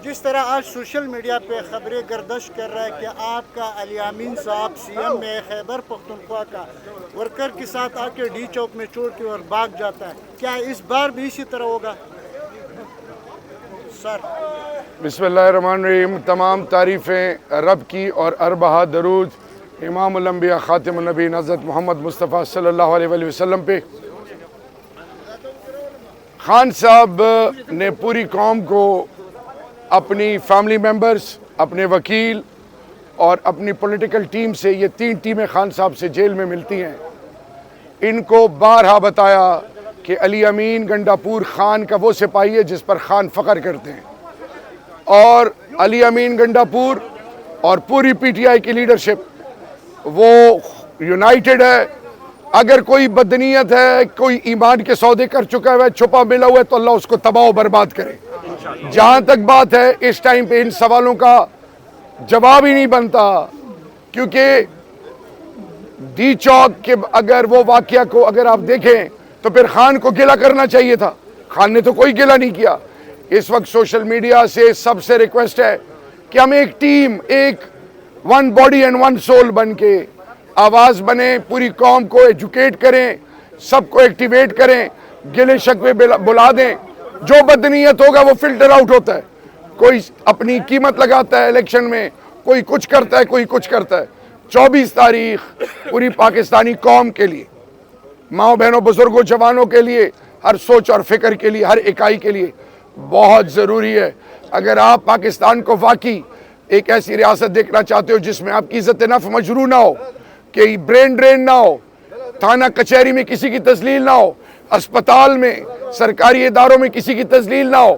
جس طرح آج سوشل میڈیا پہ خبریں گردش کر رہا ہے کہ آپ کا علی امین صاحب سی ایم میں خیبر پختونخوا کا ورکر کے ساتھ آ کے ڈی چوک میں چھوڑ کے اور بھاگ جاتا ہے، کیا اس بار بھی اسی طرح ہوگا؟ سر بسم اللہ الرحمن الرحیم. تمام تعریفیں رب کی اور اربعہ درود امام الانبیاء خاتم النبیین حضرت محمد مصطفیٰ صلی اللہ علیہ وآلہ وسلم پہ. خان صاحب نے پوری قوم کو اپنی فیملی ممبرز، اپنے وکیل اور اپنی پولیٹیکل ٹیم سے، یہ 3 ٹیمیں خان صاحب سے جیل میں ملتی ہیں، ان کو بارہا بتایا کہ علی امین گنڈاپور خان کا وہ سپاہی ہے جس پر خان فخر کرتے ہیں، اور علی امین گنڈاپور اور پوری پی ٹی آئی کی لیڈرشپ وہ یونائٹڈ ہے. اگر کوئی بدنیت ہے، کوئی ایمان کے سودے کر چکا ہے، چھپا ملا ہوا ہے، تو اللہ اس کو تباہ و برباد کرے. جہاں تک بات ہے اس ٹائم پہ ان سوالوں کا جواب ہی نہیں بنتا، کیونکہ ڈی چوک کے اگر وہ واقعہ کو اگر آپ دیکھیں تو پھر خان کو گلہ کرنا چاہیے تھا. خان نے تو کوئی گلہ نہیں کیا. اس وقت سوشل میڈیا سے سب سے ریکویسٹ ہے کہ ہم ایک ٹیم، ایک one body and one soul بن کے آواز بنیں، پوری قوم کو ایجوکیٹ کریں، سب کو ایکٹیویٹ کریں، گلے شکوے بلا دیں. جو بدنیت ہوگا وہ فلٹر آؤٹ ہوتا ہے. کوئی اپنی قیمت لگاتا ہے الیکشن میں، کوئی کچھ کرتا ہے، کوئی کچھ کرتا ہے. 24 تاریخ پوری پاکستانی قوم کے لیے، ماں بہنوں، بزرگوں، جوانوں کے لیے، ہر سوچ اور فکر کے لیے، ہر اکائی کے لیے بہت ضروری ہے. اگر آپ پاکستان کو واقعی ایک ایسی ریاست دیکھنا چاہتے ہو جس میں آپ کی عزت نفس مجروح نہ ہو، کہ برین ڈرین نہ ہو، تھانہ کچہری میں کسی کی تذلیل نہ ہو، اسپتال میں، سرکاری اداروں میں کسی کی تذلیل نہ ہو،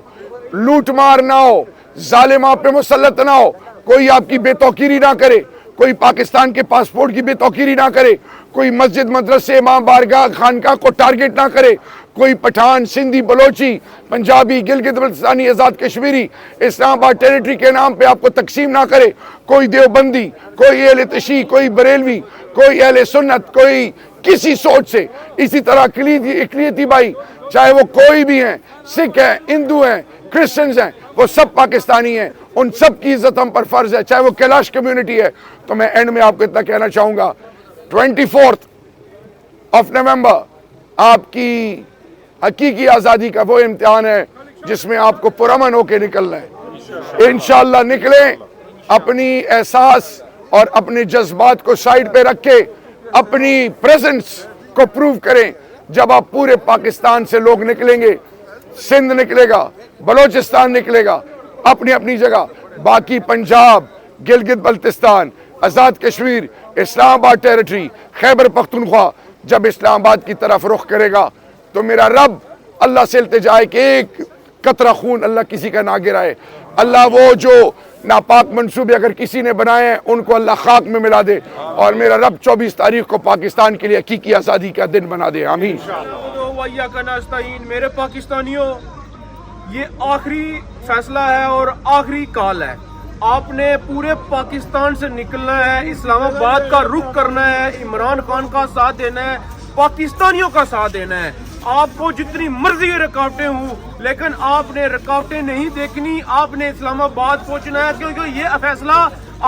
لوٹ مار نہ ہو، ظالم آپ پہ مسلط نہ ہو، کوئی آپ کی بے توقیری نہ کرے، کوئی پاکستان کے پاسپورٹ کی بے توقیری نہ کرے، کوئی مسجد، مدرسے، امام بارگاہ، خانقاہ کو ٹارگٹ نہ کرے، کوئی پٹھان، سندھی، بلوچی، پنجابی، گلگت بلتستانی، آزاد کشمیری اسلام آباد ٹیریٹری کے نام پہ آپ کو تقسیم نہ کرے. کوئی دیوبندی، کوئی اہل تشیع، کوئی بریلوی، کوئی اہل سنت، کوئی کسی سوچ سے. اسی طرح اقلیتی بھائی، چاہے وہ کوئی بھی ہیں، سکھ ہیں، ہندو ہیں، کرسچنز ہیں، وہ سب پاکستانی ہیں. ان سب کی عزت ہم پر فرض ہے، چاہے وہ کیلاش کمیونٹی ہے. تو میں اینڈ میں آپ کو اتنا کہنا چاہوں گا، 24 نومبر آپ کی حقیقی آزادی کا وہ امتحان ہے جس میں آپ کو پرامن ہو کے نکلنا ہے. انشاءاللہ نکلیں، اپنی احساس اور اپنے جذبات کو سائیڈ پہ رکھ کے اپنی پریزنس کو پروو کریں. جب آپ پورے پاکستان سے لوگ نکلیں گے، سندھ نکلے گا، بلوچستان نکلے گا، اپنی اپنی جگہ، باقی پنجاب، گلگت بلتستان، آزاد کشمیر، اسلام آباد ٹیریٹری، خیبر پختونخوا جب اسلام آباد کی طرف رخ کرے گا تو میرا رب اللہ سے التجا ہے کہ ایک قطرہ خون اللہ کسی کا نہ گرائے. اللہ وہ جو ناپاک منصوبے اگر کسی نے بنائے ہیں ان کو اللہ خاک میں ملا دے، اور میرا رب 24 تاریخ کو پاکستان کے لیے حقیقی آزادی کا دن بنا دے. آمین. میرے پاکستانیوں، یہ آخری فیصلہ ہے اور آخری کال ہے. آپ نے پورے پاکستان سے نکلنا ہے، اسلام آباد کا رخ کرنا ہے، عمران خان کا ساتھ دینا ہے، پاکستانیوں کا ساتھ دینا ہے. آپ کو جتنی مرضی رکاوٹیں ہوں، لیکن آپ نے رکاوٹیں نہیں دیکھنی. آپ نے اسلام آباد پہنچنا ہے، کیونکہ یہ فیصلہ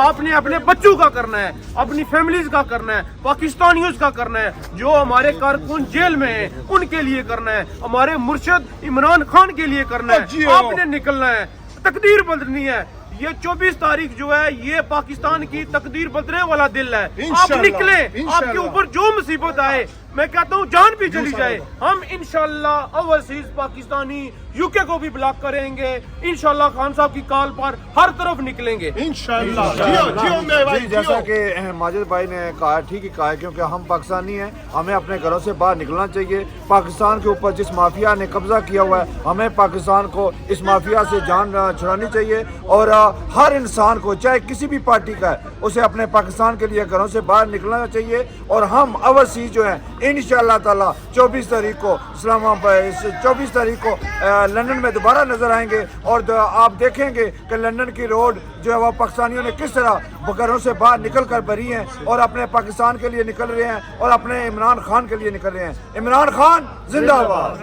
آپ نے اپنے بچوں کا کرنا ہے، اپنی فیملیز کا کرنا ہے، پاکستانیوں کا کرنا ہے. جو ہمارے کارکن جیل میں ہیں ان کے لیے کرنا ہے، ہمارے مرشد عمران خان کے لیے کرنا ہے. آپ نے نکلنا ہے، تقدیر بدلنی ہے. یہ 24 تاریخ جو ہے یہ پاکستان کی تقدیر بدلنے والا دل ہے. آپ نکلیں، آپ کے اوپر جو مصیبت آئے، میں کہتا ہوں جان بھی چلی جائے، ہم انشاءاللہ اوورسیز پاکستانی یو کے کو بھی بلاک کریں گے. انشاءاللہ خان صاحب کی کال پر ہر طرف نکلیں گے انشاءاللہ. جیسا کہ ماجد بھائی نے کہا، ٹھیک ہی کہا ہے، کیونکہ ہم پاکستانی ہیں، ہمیں اپنے گھروں سے باہر نکلنا چاہیے. پاکستان کے اوپر جس مافیا نے قبضہ کیا ہوا ہے، ہمیں پاکستان کو اس مافیا سے جان چھڑانی چاہیے. اور ہر انسان کو، چاہے کسی بھی پارٹی کا ہے، اسے اپنے پاکستان کے لیے گھروں سے باہر نکلنا چاہیے. اور ہم اوورسیز جو ہیں انشاءاللہ تعالی 24 تاریخ کو 24 تاریخ کو لندن میں دوبارہ نظر آئیں گے. اور آپ دیکھیں گے کہ لندن کی روڈ جو ہے وہ پاکستانیوں نے کس طرح گھروں سے باہر نکل کر بھری ہیں اور اپنے پاکستان کے لیے نکل رہے ہیں اور اپنے عمران خان کے لیے نکل رہے ہیں. عمران خان زندہ باد.